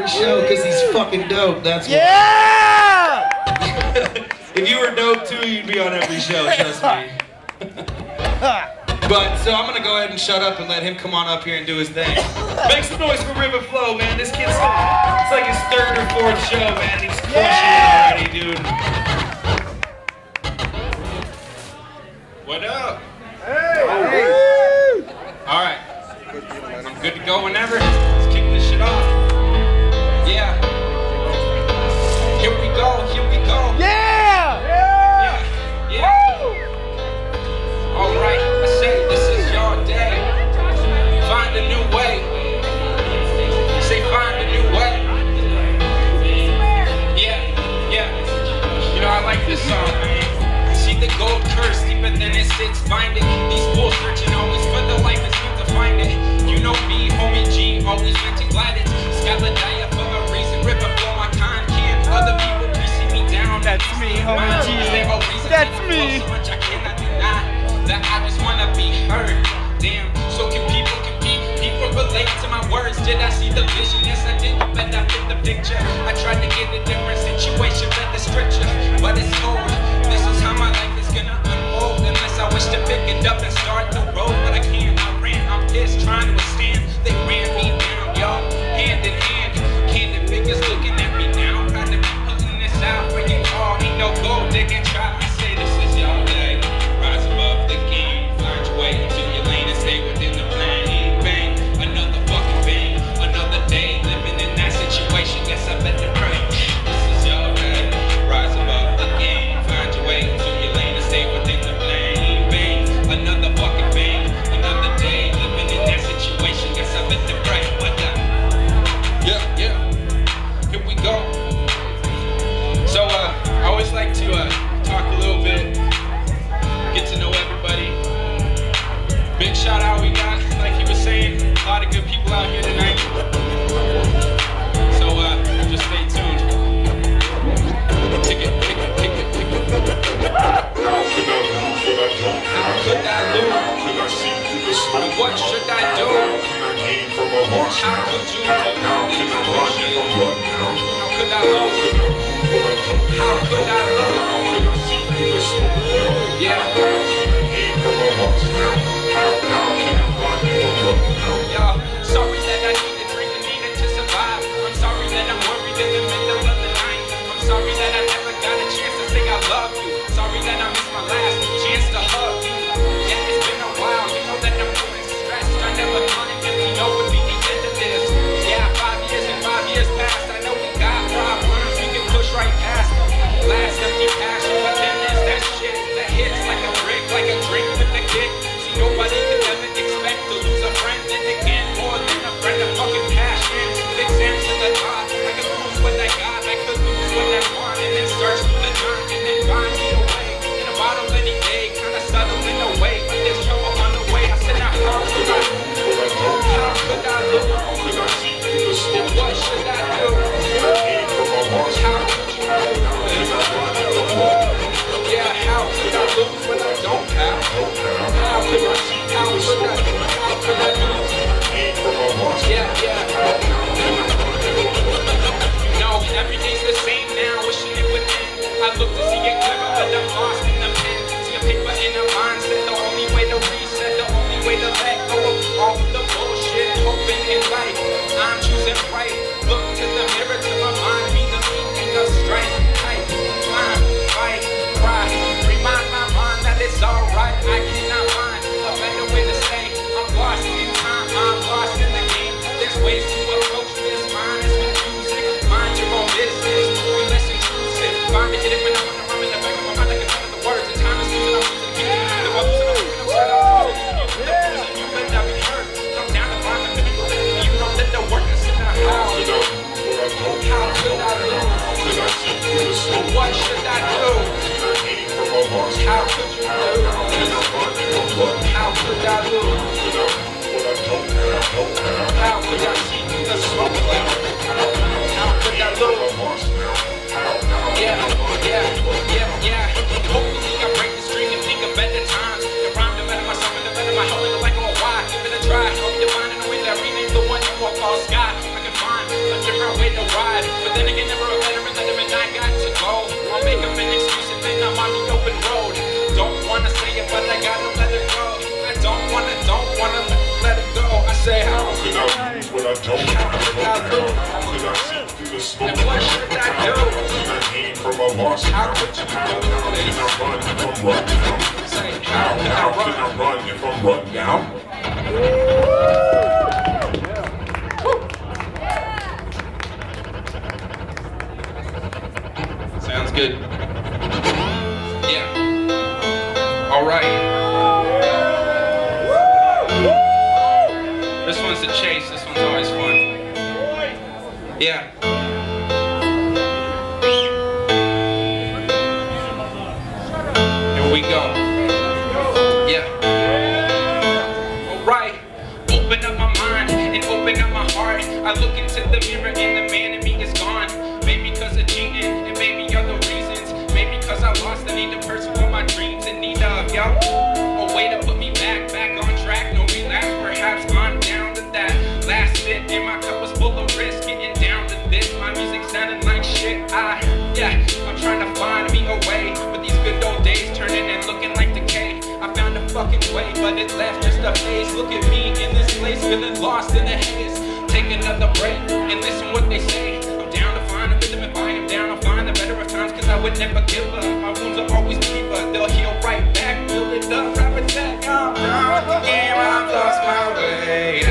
every show because he's fucking dope. That's why. Yeah! If you were dope too, you'd be on every show, trust me. But, so I'm gonna go ahead and shut up and let him come on up here and do his thing. Make some noise for River Flow, man. This kid's, it's like his 3rd or 4th show, man. He's crushing it already, dude. What up? Hey! All right. I'm good to go whenever. Let's kick this shit off. Yeah. Here we go, here we go. Yeah! Yeah, yeah. All right, I say this is your day. Find a new way. Say find a new way. Yeah, yeah. You know I like this song, man. See the gold curse deeper than it sits. Find it. These fools searching always for the life is meant to find it. You know me, homie G, always meant to glide it. Scaladaya for a reason. River flow my kind can. Other people piecing me down. That's me, homie G. That's me. So much I cannot deny that I just wanna be heard. Damn, so can people compete? People relate to my words. Did I see the vision? Yes, I did. You bet I fit the picture. I tried to get a different situation, let the stretcher, but it's cold. This is how my life is gonna unfold. Unless I wish to pick it up and start the road, but I can't. I ran, I'm pissed, trying to withstand. They ran me down, y'all, hand in hand. Candid figures looking at me now. Trying to be putting this out for you all. Ain't no gold digging, try. I say this is y'all day. Rise above the game, find your way into your lane and stay within the plan. Ain't bang, another fucking bang, another day living in that situation. Guess I better pray. This is your day. Rise above the game, find your way into your lane and stay within the plan. Ain't bang, another fucking bang, another day living in that situation. Guess I better pray. What the? Yeah, yeah. Here we go. So I always like to talk a little bit. Get to know everybody. Big shout out we got, like he was saying, a lot of good people out here tonight. So just stay tuned. Ticket. How could I lose? And what should I do? How could you do this bullshit? How could I lose? How could I lose? Yeah. Yo, sorry that I need to drink and need it to survive. I'm sorry that I'm worried in the middle of the night. I'm sorry that I never got a chance to say I love you. Sorry that I missed my last chance to hug you. Yeah, it's been a while, you know that I'm feeling stressed. I never thought it would be the end of this. Yeah, 5 years and 5 years passed. I know we got problems we can push right past. Last empty passion, but then there's that shit that hits like a brick, like a drink with a kick. See, nobody could ever expect to lose a friend, and again, more than a friend, a fucking passion. Big Sam to the top, I could lose what I got, I could lose what I want, and then search for the dirt, and then find me a way. In a bottle any day, kinda subtle in a way, but there's trouble on the way. I said, now how could I look? How could I look? Then what should I do? How could you yeah, how could I lose when I don't have? How could I lose? Yeah. No, every day's the same now, wishing it would end. I look to see it clearer, but I'm lost in the pen. See a paper in a mindset, the only way to reset, the only way to let go of all the bullshit, hoping in life. I'm choosing right, look to the mirror to remind me the meaning of strength. Climb, fight, cry, remind my mind that it's alright. I cannot side. But then again, never a veteran, let him and I got to go. I'll make up an excuse and then I'm on the open road. Don't wanna say it, but I gotta let it go. I don't wanna let it go. I say, how could I do what I don't? How could I lose? How could I see through the smoke? And what should I do? How could I gain from a loss? How could you do this? How can I run if I'm run down? Say, how can I run if I'm run down? Sounds good. Yeah. All right. This one's a chase. This one's always fun. Yeah. Here we go. Yeah. All right. Open up my mind and open up my heart. I look into the mirror and the man in me is gone. Maybe because of cheating and maybe other reasons. Maybe because I lost the need to pursue my dreams in need of, yo. A way to put me back on track. No relapse, perhaps I'm down to that. Last sip and my cup was full of risk. Getting down to this, my music sounding like shit. I'm trying to find me a way. But these good old days turning and looking like decay. I found a fucking way, but it left just a phase. Look at me in this place, feeling lost in the haze. Take another break and listen what they say. I'm down to find a rhythm. If I am down, I'll find the better of times. Cause I would never give up. My wounds are always deeper. They'll heal right back. Build it up, rap attack. I'm down with the game. I've lost my way. I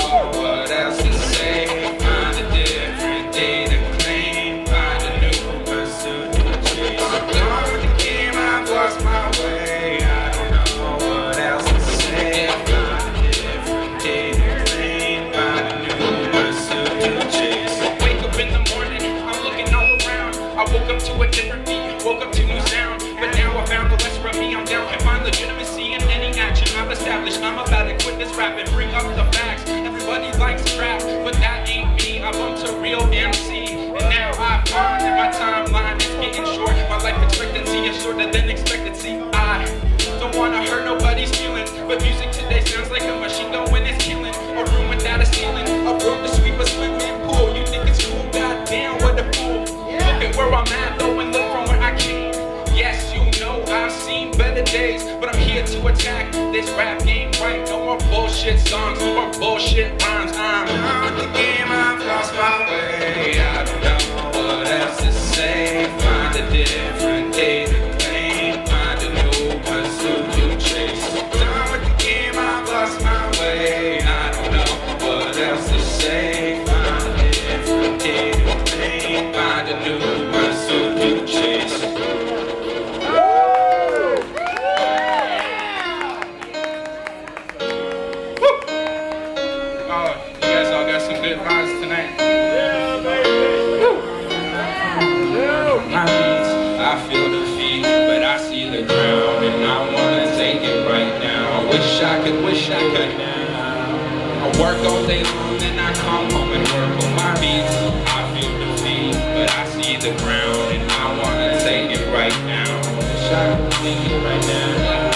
don't know what else to say. Find a different day to claim. Find a new pursuit to chase. I'm down with the game. I've lost my way. I don't know what else to say. Find a different day to claim. Find a new pursuit to chase. Wake up in the morning. I'm looking all around. I woke up to a different beat. Woke up to new sound. But now I found the lesser of me. I'm down and find legitimacy in any action I've established. I'm about to quit this rap and bring up the facts. Everybody likes trap, but that ain't me. I bumped a real MC, and now I find that my timeline is getting short. My life expectancy is shorter than expectancy. I don't wanna hurt nobody's feelings, but music today sounds like a machine gun when it's killing. A room without a ceiling, a room to sweep a swimming pool. You think it's cool? Goddamn, what a fool! Look at where I'm at, though, and look from where I came. Yes, you know I've seen better days, but I'm here to attack this rap game right. No more bullshit songs, no more bullshit rhymes. I'm out the game, I've lost my way. I don't know what else to say. Find a different day to claim. Find a new pursuit to chase. Down with the game, I've lost my way. I don't know what else to say. Find a different day to claim. Find a new pursuit to chase. Good vibes tonight. Yeah, baby. My beats, I feel the feet, but I see the ground, and I wanna take it right now. I wish I could now. I work all day long, then I come home and work on my beats. I feel the feet, but I see the ground, and I wanna take it right now. I wish I could take it right now.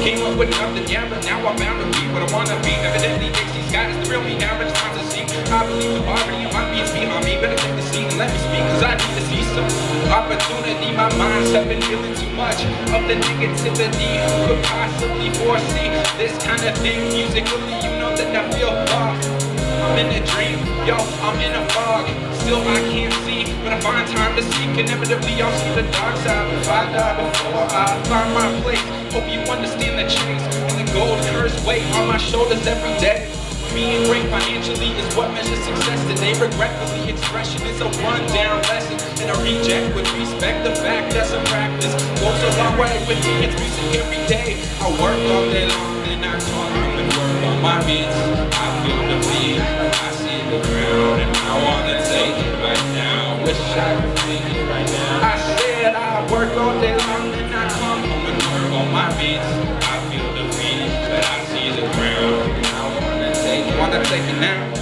Came up with nothing, yeah, but now I'm bound to be what I wanna be. Evidently, these guys is the real me now, but it's time to see. I believe the poverty in my beats behind me. Better take the seat and let me speak, cause I need to see some opportunity. My mind's have been feeling too much of the negativity. Who could possibly foresee this kind of thing musically? You know that I feel lost. I'm in a dream, yo, I'm in a fog. Still I can't see, but I find time to seek. Inevitably I'll see the dark side. If I die before I find my place, hope you understand the chase. And the gold cursed weight on my shoulders every day. Being great financially is what measures success today. Regretfully, expression is a rundown lesson, and I reject with respect the fact that's a practice. Goes a long way with me, it's music every day. I work all day long, and I come home and work on my beats. I feel the beat, I see the ground, and I wanna take it right now. Wish I could take it right now. I said I work all day long, and I come home and work on my beats. I feel the beat, but I see the ground. Wanna take it now?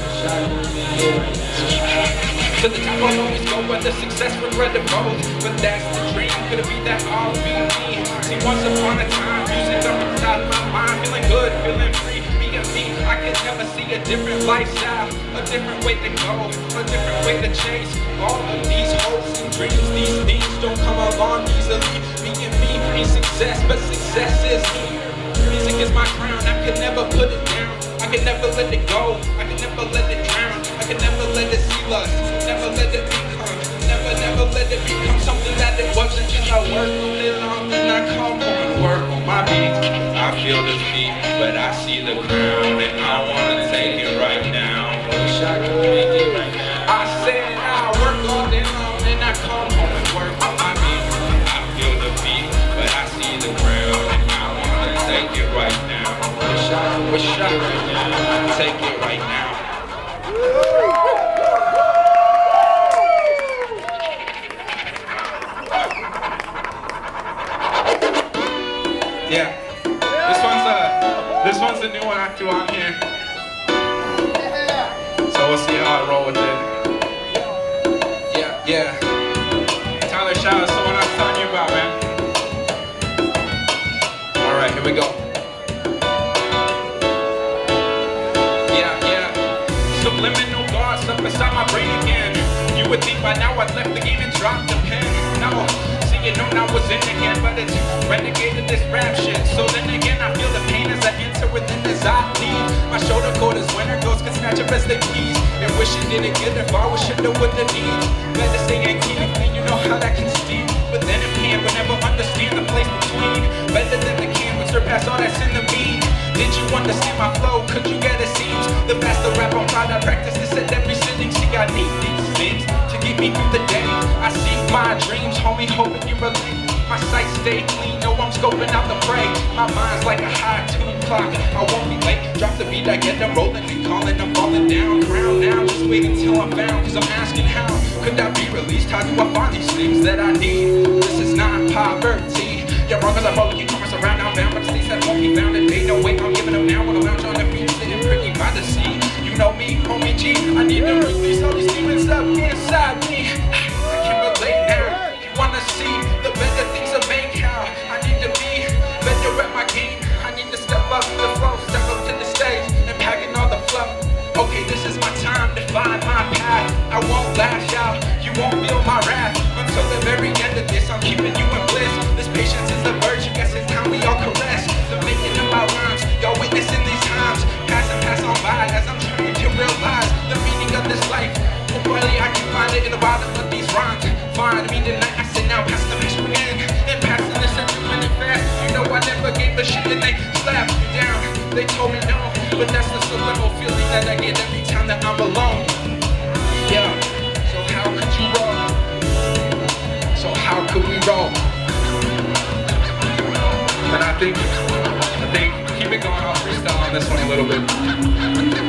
To the top I'll always go, whether success regret the road. But that's the dream, could it be that I'll be me? See, once upon a time, music up inside my mind. Feeling good, feeling free, being me, I could never see a different lifestyle, a different way to go, a different way to chase. All of these hopes and dreams, these things don't come along easily. Being me ain't success, but success is me. Music is my crown, I could never put it down. I could never let it go, I could never let it drown. I could never let it see lust, never let it become, never let it become something that it wasn't. Just I work on it long and I come home and work on my beats. I feel the beat, but I see the crown and I wanna take it right now. Wish I could make it right now. I said I work all day long and I come home and work on my beats. I feel the beat, but I see the crown and I wanna take it right now. Wish I could take it right now. Yeah, this one's a new one I threw on here. So we'll see how I roll with it. Yeah. Tyler Shower is the one I was telling you about, man. All right, here we go. Yeah. Subliminal thoughts up inside my brain again. You would think by now I'd left the game and dropped the pen. No. You know I was in again, but it's renegated this rap shit. So then again, I feel the pain as I enter within as I leave. My shoulder cold as winter ghosts can snatch up as they please. And wish it didn't get it far, wish it would have needs. Better stay and keep it clean, you know how that can steam. But then it can, but never understand the place between. Better than the can, but surpass all that's in the mean. Did you understand my flow? Could you get it seems? The faster rap I'm proud I practice this at every sitting. See, I need these things to get me through the day. I see my dreams, homie, hoping you relate. My sight stay clean, know I'm scoping out the prey. My mind's like a high-tuned clock, I won't be late. Drop the beat, I get them rolling and calling, I'm falling down. Crown now, just wait until I'm found, cause I'm asking how could I be released? How do I find these things that I need? This is not poverty. You're wrong as I roll, you commerce around, I'm bound, but states that won't be found. And they no way, I'm giving them now when I lounge on the beach, sitting pretty by the sea. You know me, homie G, I need to release all these demons up inside me. I can relate now, you wanna see the better things I make how I need to be better at my game. I need to step up to the flow, step up to the stage and packing all the fluff. Okay, this is my time to find my path. I won't lash out, you won't feel my wrath. Until the very end of this, I'm keeping you in bliss. This patience is a virtue, guess it's time we all caress. The making of my rhymes, y'all witnessing these times. Pass on by as I'm trying to realize the meaning of this life. Hopefully I can find it in the bottom of these rhymes. Find me tonight, I say now pass the match again. And passing this and doing it fast. You know I never gave a shit and they slapped me down. They told me no, but that's the subliminal feeling that I get every time that I'm alone. Yeah, so how could you roll? So how could we roll? And I think, keep it going, I'll freestyle on this one a little bit.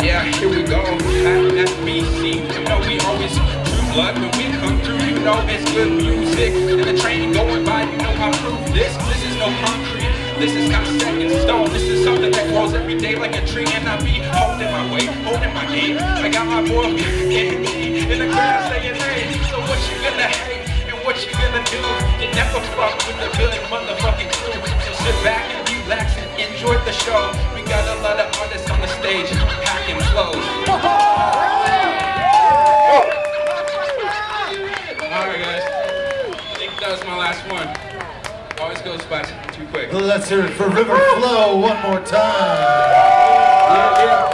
Yeah, here we go, at FBC, you know we always true blood when we come through, you know it's good music. And the train going by, you know I prove this is no concrete, this is not set in stone, this is something that grows every day like a tree. And I be holding my weight, holding my game, I got my boy in the crowd saying hey, so what you gonna hate, and what you gonna do? You never fuck with the good motherfucking crew, so sit back and relax and enjoy the show. We got a lot of artists on the stage packing flows. Alright guys, I think that was my last one. Always goes by too quick. Well, let's hear it for River Flow one more time. Yeah.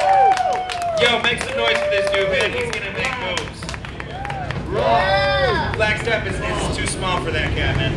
Yo, make some noise for this dude, man. He's gonna make moves. Flagstaff is too small for that cat, man.